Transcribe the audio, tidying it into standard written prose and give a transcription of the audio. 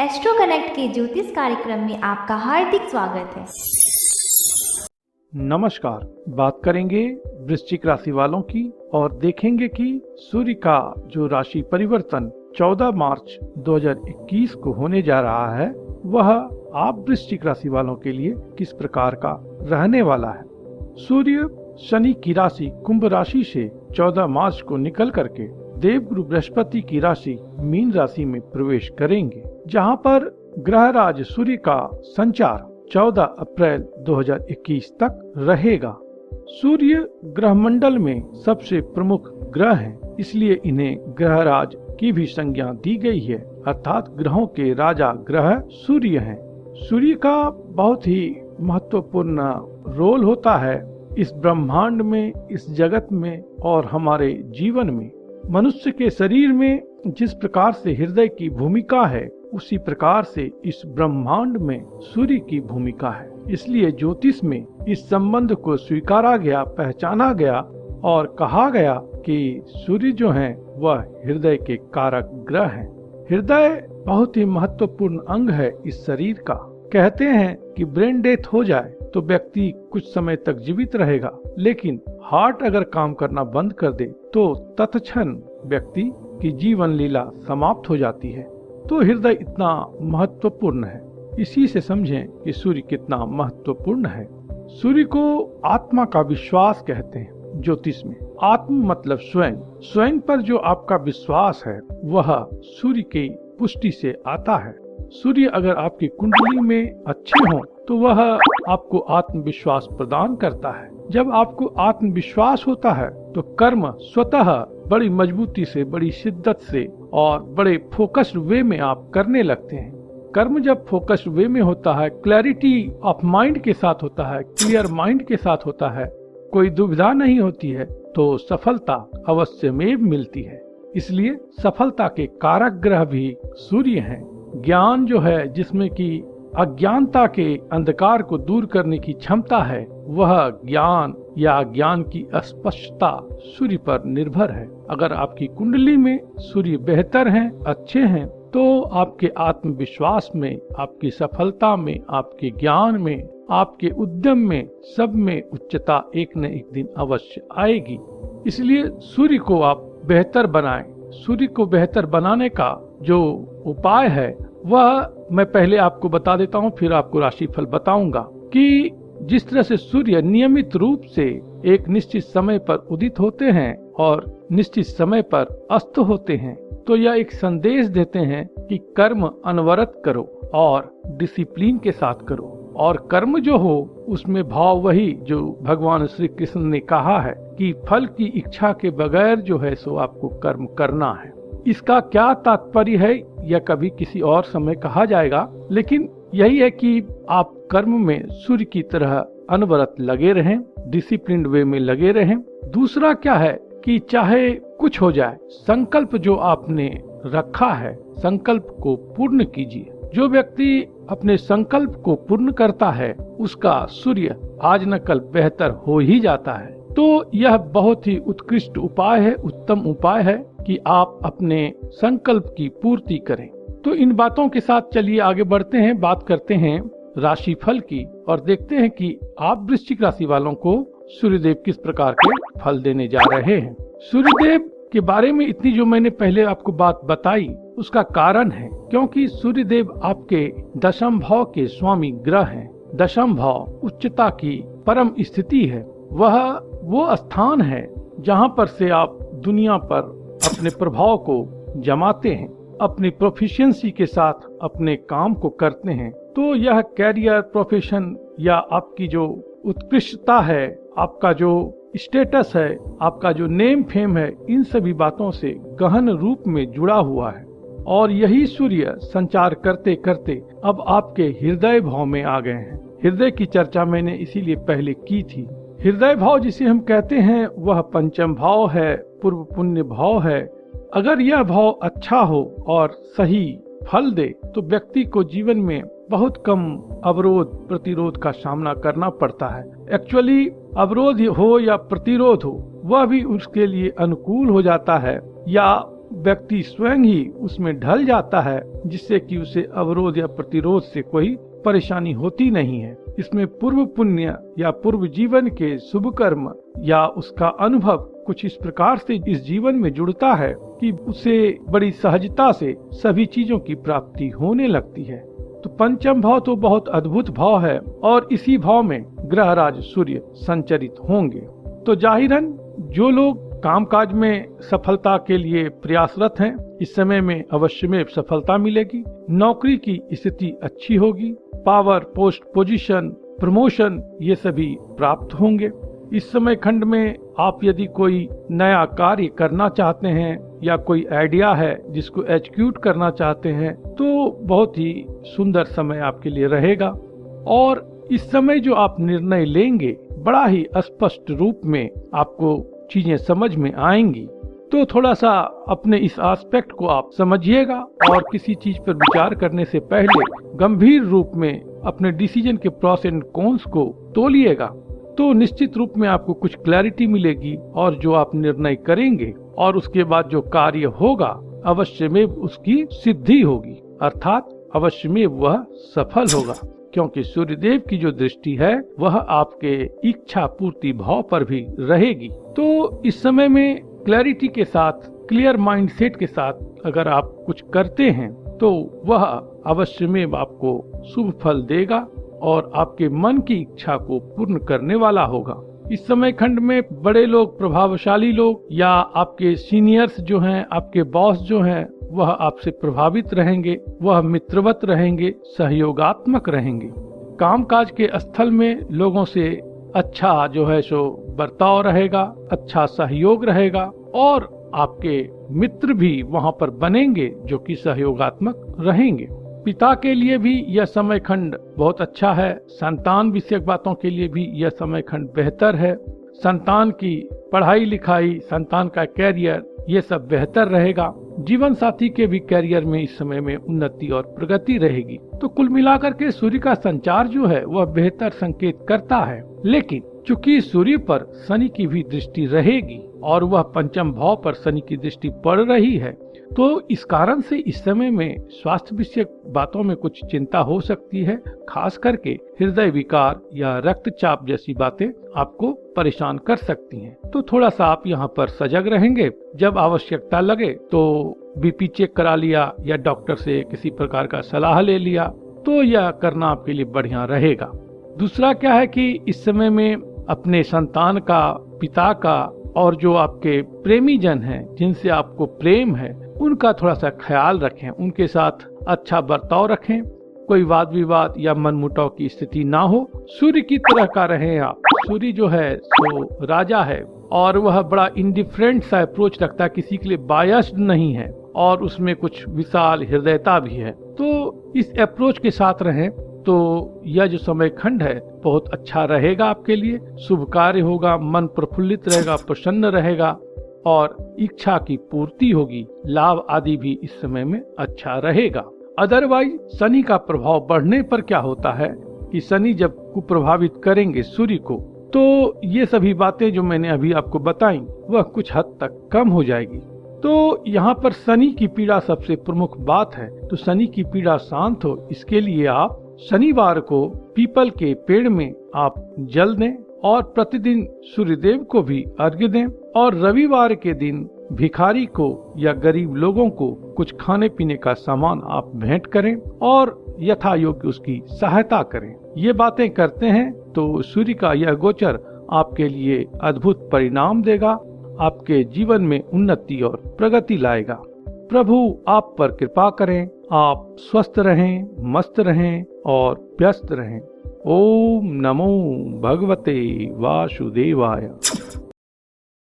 Astro connect के ज्योतिष कार्यक्रम में आपका हार्दिक स्वागत है। नमस्कार। बात करेंगे वृश्चिक राशि वालों की और देखेंगे कि सूर्य का जो राशि परिवर्तन 14 मार्च 2021 को होने जा रहा है वह आप वृश्चिक राशि वालों के लिए किस प्रकार का रहने वाला है। सूर्य शनि की राशि कुंभ राशि से 14 मार्च को निकल करके देवगुरु बृहस्पति की राशि मीन राशि में प्रवेश करेंगे, जहां पर ग्रहराज सूर्य का संचार 14 अप्रैल 2021 तक रहेगा। सूर्य ग्रहमंडल में सबसे प्रमुख ग्रह हैं, इसलिए इन्हें ग्रहराज की भी संज्ञा दी गई है, अर्थात ग्रहों के राजा ग्रह सूर्य हैं। सूर्य का बहुत ही महत्वपूर्ण रोल होता है इस ब्रह्मांड में, इस जगत में और हमारे जीवन में। मनुष्य के शरीर में जिस प्रकार से हृदय की भूमिका है, उसी प्रकार से इस ब्रह्मांड में सूर्य की भूमिका है। इसलिए ज्योतिष में इस संबंध को स्वीकारा गया, पहचाना गया और कहा गया कि सूर्य जो हैं वह हृदय के कारक ग्रह हैं। हृदय बहुत ही महत्वपूर्ण अंग है इस शरीर का। कहते हैं कि ब्रेन डेथ हो जाए तो व्यक्ति कुछ समय तक जीवित रहेगा, लेकिन हार्ट अगर काम करना बंद कर दे तो तत्क्षण व्यक्ति की जीवन लीला समाप्त हो जाती है। तो हृदय इतना महत्वपूर्ण है। इसी से समझें कि सूर्य कितना महत्वपूर्ण है। सूर्य को आत्मा का विश्वास कहते हैं ज्योतिष में। आत्म मतलब स्वयं। स्वयं पर जो आपका विश्वास है वह सूर्य की पुष्टि से आता है। सूर्य अगर आपकी कुंडली में अच्छे हों तो वह आपको आत्मविश्वास प्रदान करता है। जब आपको आत्मविश्वास होता है तो कर्म स्वतः बड़ी मजबूती से, बड़ी शिद्दत से और बड़े फोकस्ड वे में आप करने लगते हैं। कर्म जब फोकस्ड वे में होता है, क्लैरिटी ऑफ माइंड के साथ होता है, क्लियर माइंड के साथ होता है, कोई दुविधा नहीं होती है, तो सफलता अवश्यमेव मिलती है। इसलिए सफलता के कारक ग्रह भी सूर्य हैं। ज्ञान जो है, जिसमें कि अज्ञानता के अंधकार को दूर करने की क्षमता है, वह ज्ञान या ज्ञान की स्पष्टता सूर्य पर निर्भर है। अगर आपकी कुंडली में सूर्य बेहतर हैं, अच्छे हैं, तो आपके आत्मविश्वास में, आपकी सफलता में, आपके ज्ञान में, आपके उद्यम में, सब में उच्चता एक न एक दिन अवश्य आएगी। इसलिए सूर्य को आप बेहतर बनाएं। सूर्य को बेहतर बनाने का जो उपाय है वह मैं पहले आपको बता देता हूँ, फिर आपको राशिफल बताऊंगा कि जिस तरह से सूर्य नियमित रूप से एक निश्चित समय पर उदित होते हैं और निश्चित समय पर अस्त होते हैं, तो यह एक संदेश देते हैं कि कर्म अनवरत करो और डिसिप्लिन के साथ करो। और कर्म जो हो उसमें भाव वही जो भगवान श्री कृष्ण ने कहा है कि फल की इच्छा के बगैर जो है सो आपको कर्म करना है। इसका क्या तात्पर्य है यह कभी किसी और समय कहा जाएगा, लेकिन यही है कि आप कर्म में सूर्य की तरह अनवरत लगे रहें, डिसिप्लिन वे में लगे रहें। दूसरा क्या है कि चाहे कुछ हो जाए, संकल्प जो आपने रखा है, संकल्प को पूर्ण कीजिए। जो व्यक्ति अपने संकल्प को पूर्ण करता है उसका सूर्य आज न कल बेहतर हो ही जाता है। तो यह बहुत ही उत्कृष्ट उपाय है, उत्तम उपाय है कि आप अपने संकल्प की पूर्ति करें। तो इन बातों के साथ चलिए आगे बढ़ते हैं, बात करते हैं राशिफल की और देखते हैं कि आप वृश्चिक राशि वालों को सूर्यदेव किस प्रकार के फल देने जा रहे हैं। सूर्यदेव के बारे में इतनी जो मैंने पहले आपको बात बताई उसका कारण है क्योंकि सूर्यदेव आपके दशम भाव के स्वामी ग्रह हैं। दशम भाव उच्चता की परम स्थिति है। वह वो स्थान है जहाँ पर से आप दुनिया पर अपने प्रभाव को जमाते हैं, अपनी प्रोफिशिएंसी के साथ अपने काम को करते हैं। तो यह कैरियर, प्रोफेशन या आपकी जो उत्कृष्टता है, आपका जो स्टेटस है, आपका जो नेम फेम है, इन सभी बातों से गहन रूप में जुड़ा हुआ है। और यही सूर्य संचार करते करते अब आपके हृदय भाव में आ गए हैं। हृदय की चर्चा मैंने इसीलिए पहले की थी। हृदय भाव जिसे हम कहते हैं वह पंचम भाव है, पूर्व पुण्य भाव है। अगर यह भाव अच्छा हो और सही फल दे तो व्यक्ति को जीवन में बहुत कम अवरोध प्रतिरोध का सामना करना पड़ता है। एक्चुअली अवरोध हो या प्रतिरोध हो वह भी उसके लिए अनुकूल हो जाता है, या व्यक्ति स्वयं ही उसमें ढल जाता है, जिससे कि उसे अवरोध या प्रतिरोध से कोई परेशानी होती नहीं है। इसमें पूर्व पुण्य या पूर्व जीवन के शुभ कर्म या उसका अनुभव कुछ इस प्रकार से इस जीवन में जुड़ता है कि उसे बड़ी सहजता से सभी चीजों की प्राप्ति होने लगती है। तो पंचम भाव तो बहुत अद्भुत भाव है और इसी भाव में ग्रहराज सूर्य संचरित होंगे। तो जाहिरन जो लोग कामकाज में सफलता के लिए प्रयासरत हैं, इस समय में अवश्य में सफलता मिलेगी। नौकरी की स्थिति अच्छी होगी। पावर, पोस्ट, पोजीशन, प्रमोशन ये सभी प्राप्त होंगे। इस समय खंड में आप यदि कोई नया कार्य करना चाहते हैं या कोई आइडिया है जिसको एग्जीक्यूट करना चाहते हैं, तो बहुत ही सुंदर समय आपके लिए रहेगा। और इस समय जो आप निर्णय लेंगे बड़ा ही स्पष्ट रूप में आपको चीजें समझ में आएंगी। तो थोड़ा सा अपने इस एस्पेक्ट को आप समझिएगा और किसी चीज पर विचार करने से पहले गंभीर रूप में अपने डिसीजन के प्रोस एंड कॉन्स को तोलिएगा। तो निश्चित रूप में आपको कुछ क्लैरिटी मिलेगी और जो आप निर्णय करेंगे और उसके बाद जो कार्य होगा अवश्य में उसकी सिद्धि होगी, अर्थात अवश्य में वह सफल होगा, क्योंकि सूर्यदेव की जो दृष्टि है वह आपके इच्छा पूर्ति भाव पर भी रहेगी। तो इस समय में क्लैरिटी के साथ, क्लियर माइंडसेट के साथ अगर आप कुछ करते हैं तो वह अवश्य में आपको शुभ फल देगा और आपके मन की इच्छा को पूर्ण करने वाला होगा। इस समय खंड में बड़े लोग, प्रभावशाली लोग या आपके सीनियर्स जो हैं, आपके बॉस जो हैं, वह आपसे प्रभावित रहेंगे, वह मित्रवत रहेंगे, सहयोगात्मक रहेंगे। कामकाज के स्थल में लोगों से अच्छा जो है सो बर्ताव रहेगा, अच्छा सहयोग रहेगा और आपके मित्र भी वहां पर बनेंगे जो कि सहयोगात्मक रहेंगे। पिता के लिए भी यह समय खंड बहुत अच्छा है। संतान विषयक बातों के लिए भी यह समय खंड बेहतर है। संतान की पढ़ाई लिखाई, संतान का कैरियर, ये सब बेहतर रहेगा। जीवन साथी के भी कैरियर में इस समय में उन्नति और प्रगति रहेगी। तो कुल मिलाकर के सूर्य का संचार जो है वह बेहतर संकेत करता है। लेकिन चूंकि सूर्य पर शनि की भी दृष्टि रहेगी और वह पंचम भाव पर शनि की दृष्टि पड़ रही है, तो इस कारण से इस समय में स्वास्थ्य विषयक बातों में कुछ चिंता हो सकती है। खास करके हृदय विकार या रक्तचाप जैसी बातें आपको परेशान कर सकती हैं। तो थोड़ा सा आप यहाँ पर सजग रहेंगे। जब आवश्यकता लगे तो बीपी चेक करा लिया या डॉक्टर से किसी प्रकार का सलाह ले लिया, तो यह करना आपके लिए बढ़िया रहेगा। दूसरा क्या है कि इस समय में अपने संतान का, पिता का और जो आपके प्रेमी जन हैं जिनसे आपको प्रेम है, उनका थोड़ा सा ख्याल रखें, उनके साथ अच्छा बर्ताव रखें, कोई वाद विवाद या मनमुटाव की स्थिति ना हो। सूर्य की तरह का रहें आप। सूर्य जो है तो राजा है और वह बड़ा इंडिफरेंट सा अप्रोच रखता है, किसी के लिए बायस्ड नहीं है और उसमें कुछ विशाल हृदयता भी है। तो इस अप्रोच के साथ रहें तो यह जो समय खंड है बहुत अच्छा रहेगा आपके लिए। शुभ कार्य होगा, मन प्रफुल्लित रहेगा, प्रसन्न रहेगा और इच्छा की पूर्ति होगी। लाभ आदि भी इस समय में अच्छा रहेगा। अदरवाइज शनि का प्रभाव बढ़ने पर क्या होता है कि शनि जब कुप्रभावित करेंगे सूर्य को, तो ये सभी बातें जो मैंने अभी आपको बताई वह कुछ हद तक कम हो जाएगी। तो यहाँ पर शनि की पीड़ा सबसे प्रमुख बात है। तो शनि की पीड़ा शांत हो, इसके लिए आप शनिवार को पीपल के पेड़ में आप जल दें और प्रतिदिन सूर्यदेव को भी अर्घ्य दें और रविवार के दिन भिखारी को या गरीब लोगों को कुछ खाने पीने का सामान आप भेंट करें और यथा योग्य उसकी सहायता करें। ये बातें करते हैं तो सूर्य का यह गोचर आपके लिए अद्भुत परिणाम देगा, आपके जीवन में उन्नति और प्रगति लाएगा। प्रभु आप पर कृपा करें, आप स्वस्थ रहें, मस्त रहें और व्यस्त रहें। ओम नमो भगवते वासुदेवाय।